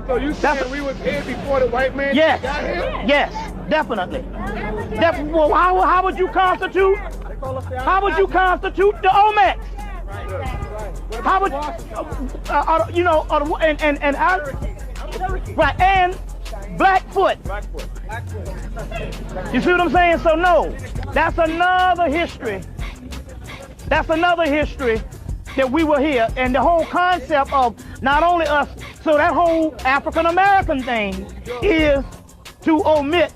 So you saying we was here before the white man Yes, got here? yes, definitely. Well, how would you constitute? How would you constitute the Olmecs? How would you know? Right, and Blackfoot. You see what I'm saying? So no, that's another history. That's another history that we were here, and the whole concept of not only us. So that whole African American thing is to omit,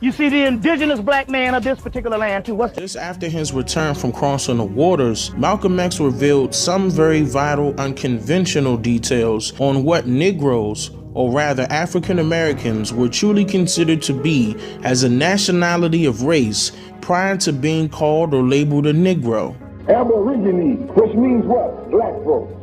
you see, the indigenous black man of this particular land too. Just after his return from crossing the waters, Malcolm X revealed some very vital, unconventional details on what Negroes, or rather African Americans, were truly considered to be as a nationality of race prior to being called or labeled a Negro. Aborigines, which means what? Black folks.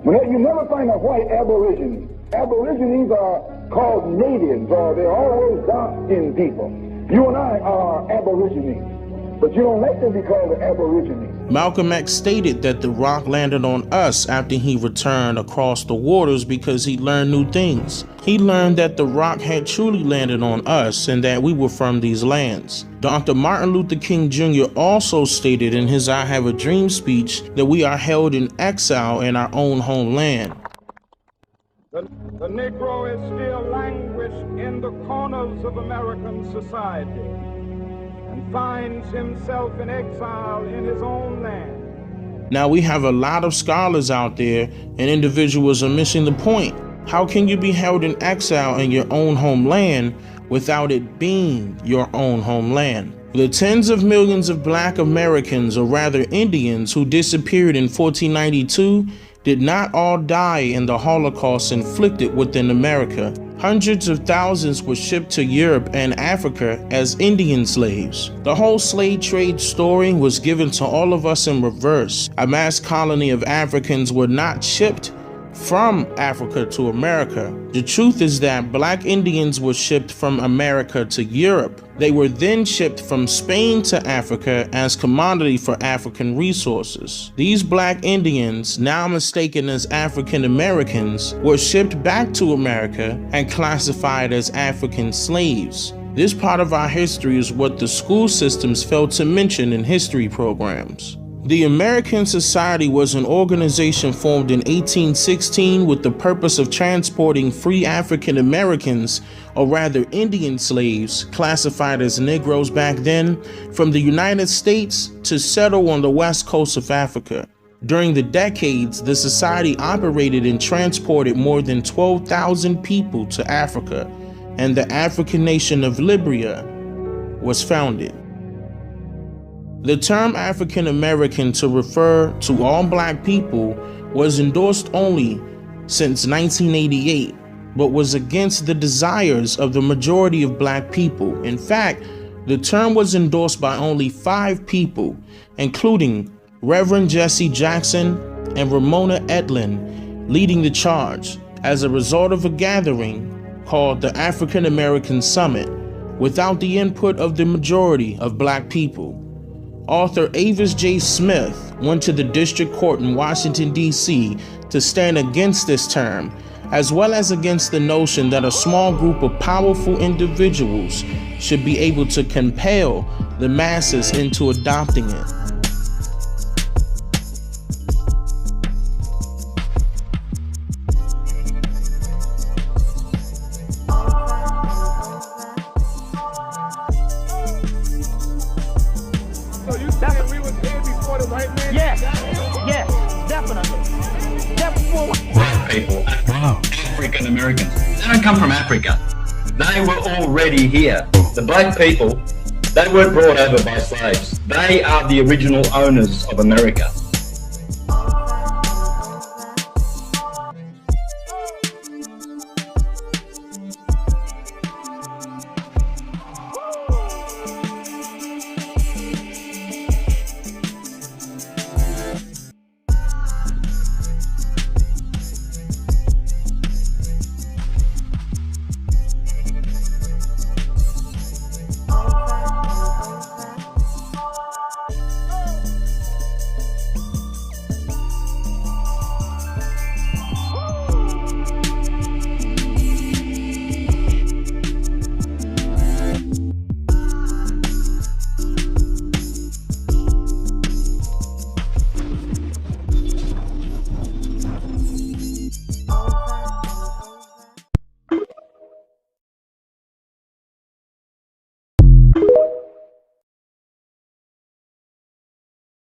You never find a white aborigine. Aborigines are called natives, or they're always dark-skinned people. You and I are aborigines, but you don't like to be called an aborigine. Malcolm X stated that the rock landed on us after he returned across the waters because he learned new things. He learned that the rock had truly landed on us and that we were from these lands. Dr. Martin Luther King Jr. also stated in his I Have a Dream speech that we are held in exile in our own homeland. The Negro is still languished in the corners of American society and finds himself in exile in his own land. Now we have a lot of scholars out there, and individuals are missing the point. How can you be held in exile in your own homeland without it being your own homeland? The tens of millions of black Americans, or rather Indians, who disappeared in 1492 did not all die in the Holocaust inflicted within America. Hundreds of thousands were shipped to Europe and Africa as Indian slaves. The whole slave trade story was given to all of us in reverse. A mass colony of Africans were not shipped from Africa to America. The truth is that black Indians were shipped from America to Europe. They were then shipped from Spain to Africa as commodity for African resources. These black Indians, now mistaken as African Americans, were shipped back to America and classified as African slaves. This part of our history is what the school systems failed to mention in history programs. The American Society was an organization formed in 1816 with the purpose of transporting free African Americans, or rather Indian slaves, classified as Negroes back then, from the United States to settle on the west coast of Africa. During the decades, the society operated and transported more than 12,000 people to Africa, and the African nation of Liberia was founded. The term African American to refer to all black people was endorsed only since 1988, but was against the desires of the majority of black people. In fact, the term was endorsed by only 5 people, including Reverend Jesse Jackson and Ramona Edlin, leading the charge as a result of a gathering called the African American Summit, without the input of the majority of black people. Author Avis J. Smith went to the district court in Washington, D.C. to stand against this term, as well as against the notion that a small group of powerful individuals should be able to compel the masses into adopting it. African Americans. They don't come from Africa. They were already here. The black people, they weren't brought over by slaves. They are the original owners of America.